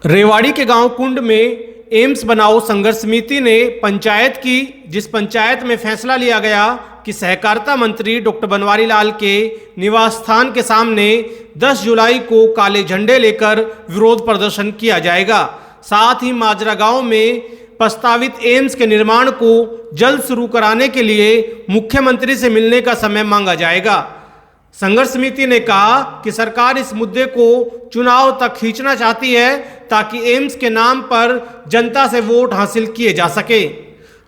रेवाड़ी के गांव कुंड में एम्स बनाओ संघर्ष समिति ने पंचायत की, जिस पंचायत में फैसला लिया गया कि सहकारिता मंत्री डॉक्टर बनवारी लाल के निवास स्थान के सामने 10 जुलाई को काले झंडे लेकर विरोध प्रदर्शन किया जाएगा। साथ ही माजरा गांव में प्रस्तावित एम्स के निर्माण को जल्द शुरू कराने के लिए मुख्यमंत्री से मिलने का समय मांगा जाएगा। संघर्ष समिति ने कहा कि सरकार इस मुद्दे को चुनाव तक खींचना चाहती है ताकि एम्स के नाम पर जनता से वोट हासिल किए जा सके।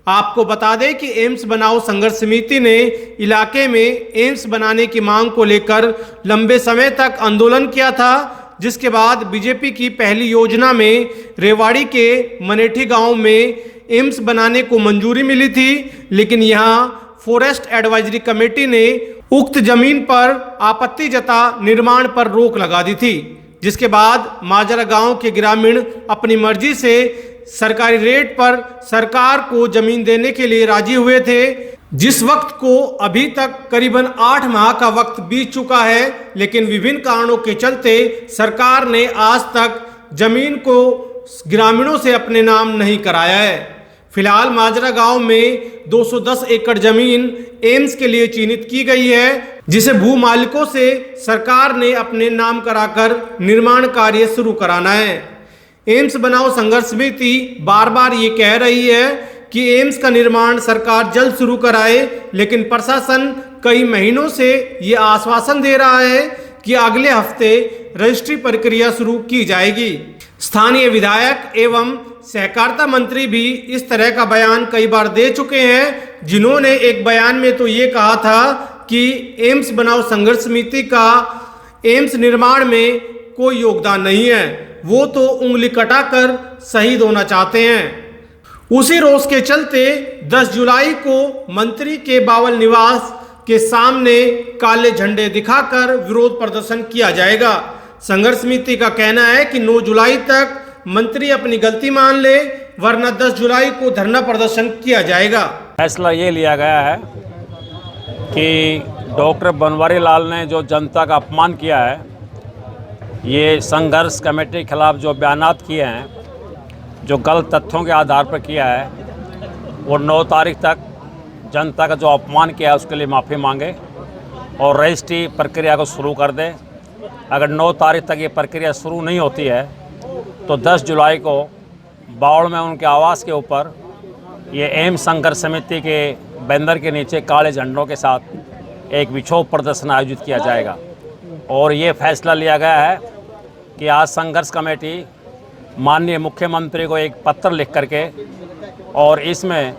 आपको बता दें कि एम्स बनाओ संघर्ष समिति ने इलाके में एम्स बनाने की मांग को लेकर लंबे समय तक आंदोलन किया था, जिसके बाद बीजेपी की पहली योजना में रेवाड़ी के मनेठी गांव में एम्स बनाने को मंजूरी मिली थी, लेकिन यहां फॉरेस्ट एडवाइजरी कमेटी ने उक्त जमीन पर आपत्ति जता निर्माण पर रोक लगा दी थी, जिसके बाद माजरा गांव के ग्रामीण अपनी मर्जी से सरकारी रेट पर सरकार को जमीन देने के लिए राजी हुए थे। जिस वक्त को अभी तक करीबन 8 माह का वक्त बीत चुका है, लेकिन विभिन्न कारणों के चलते सरकार ने आज तक जमीन को ग्रामीणों से अपने नाम नहीं कराया है। फिलहाल माजरा गांव में 210 एकड़ जमीन एम्स के लिए चिन्हित की गई है, जिसे भू मालिकों से सरकार ने अपने नाम कराकर निर्माण कार्य शुरू कराना है। एम्स बनाओ संघर्ष समिति बार बार ये कह रही है कि एम्स का निर्माण सरकार जल्द शुरू कराए, लेकिन प्रशासन कई महीनों से ये आश्वासन दे रहा है कि अगले हफ्ते रजिस्ट्री प्रक्रिया शुरू की जाएगी। स्थानीय विधायक एवं सहकारिता मंत्री भी इस तरह का बयान कई बार दे चुके हैं, जिन्होंने एक बयान में तो ये कहा था कि एम्स बनाओ संघर्ष समिति का एम्स निर्माण में कोई योगदान नहीं है, वो तो उंगली कटाकर शहीद होना चाहते हैं। उसी रोष के चलते 10 जुलाई को मंत्री के बावल निवास के सामने काले झंडे दिखाकर विरोध प्रदर्शन किया जाएगा। संघर्ष समिति का कहना है कि 9 जुलाई तक मंत्री अपनी गलती मान ले, वरना 10 जुलाई को धरना प्रदर्शन किया जाएगा। फैसला ये लिया गया है कि डॉक्टर बनवारी लाल ने जो जनता का अपमान किया है, ये संघर्ष कमेटी के खिलाफ जो बयानात किए हैं, जो गलत तथ्यों के आधार पर किया है, वो 9 तारीख तक जनता का जो अपमान किया है उसके लिए माफ़ी मांगे और रजिस्ट्री प्रक्रिया को शुरू कर दे। अगर 9 तारीख तक ये प्रक्रिया शुरू नहीं होती है तो 10 जुलाई को बावड़ में उनके आवास के ऊपर ये एम्स संघर्ष समिति के बैनर के नीचे काले झंडों के साथ एक विक्षोभ प्रदर्शन आयोजित किया जाएगा। और ये फैसला लिया गया है कि आज संघर्ष कमेटी माननीय मुख्यमंत्री को एक पत्र लिख करके और इसमें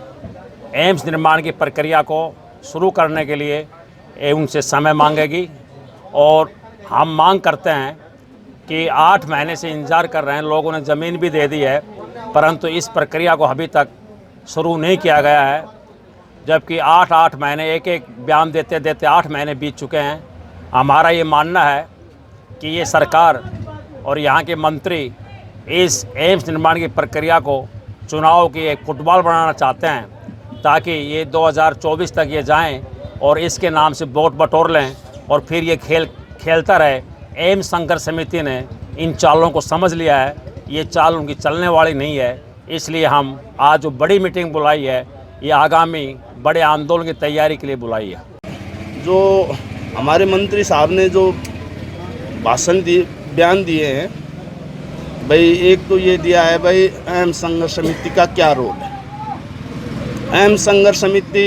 एम्स निर्माण की प्रक्रिया को शुरू करने के लिए उनसे समय मांगेगी। और हम मांग करते हैं कि 8 महीने से इंतज़ार कर रहे हैं, लोगों ने ज़मीन भी दे दी है, परंतु इस प्रक्रिया को अभी तक शुरू नहीं किया गया है, जबकि 8 महीने एक बयान देते देते 8 महीने बीत चुके हैं। हमारा ये मानना है कि ये सरकार और यहाँ के मंत्री इस एम्स निर्माण की प्रक्रिया को चुनाव की एक फुटबॉल बनाना चाहते हैं, ताकि ये 2024 तक ये जाएं और इसके नाम से वोट बटोर लें और फिर ये खेल खेलता रहे। एम्स संघर्ष समिति ने इन चालों को समझ लिया है, ये चाल उनकी चलने वाली नहीं है। इसलिए हम आज जो बड़ी मीटिंग बुलाई है, ये आगामी बड़े आंदोलन की तैयारी के लिए बुलाई है। जो हमारे मंत्री साहब ने जो भाषण दिए, बयान दिए हैं, भाई एक तो ये दिया है भाई एम्स संघर्ष समिति का क्या रोल है। एम्स संघर्ष समिति,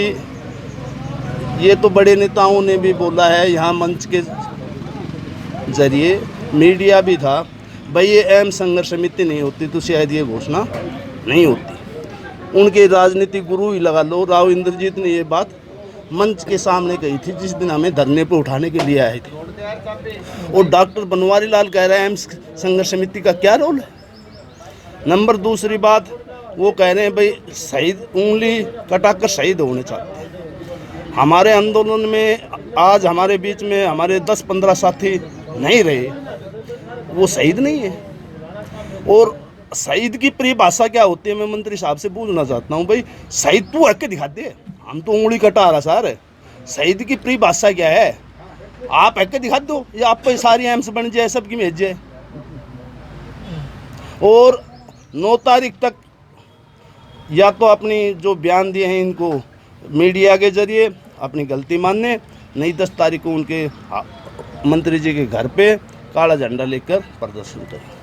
ये तो बड़े नेताओं ने भी बोला है, यहाँ मंच के जरिए मीडिया भी था, भाई ये एम्स संघर्ष समिति नहीं होती तो शायद ये घोषणा नहीं होती। उनके राजनीतिक गुरु ही लगा लो, राव इंद्रजीत ने ये बात मंच के सामने कही थी जिस दिन हमें धरने पर उठाने के लिए आए थे। और डॉक्टर बनवारी लाल कह रहे हैं एम्स संघर्ष समिति का क्या रोल है। नंबर दूसरी बात, वो कह रहे हैं भाई शहीद, उंगली कटाकर शहीद होने चाहते हैं। हमारे आंदोलन में आज हमारे बीच में हमारे 10-15 साथी नहीं रहे, वो शहीद नहीं है। और शहीद की परिभाषा क्या होती है, मैं मंत्री साहब से पूछना चाहता हूँ, भाई शहीद तू हक के दिखा दे, हम तो उंगली कटा रहा सर। शहीद की परिभाषा क्या है, आप हक के दिखा दो या आप पे सारी एम्स बन जाए, सबकी भेज जाए। और 9 तारीख तक या तो अपनी जो बयान दिए हैं इनको मीडिया के जरिए अपनी गलती मानने, नहीं 10 तारीख को उनके मंत्री जी के घर पे काला झंडा लेकर प्रदर्शन करें।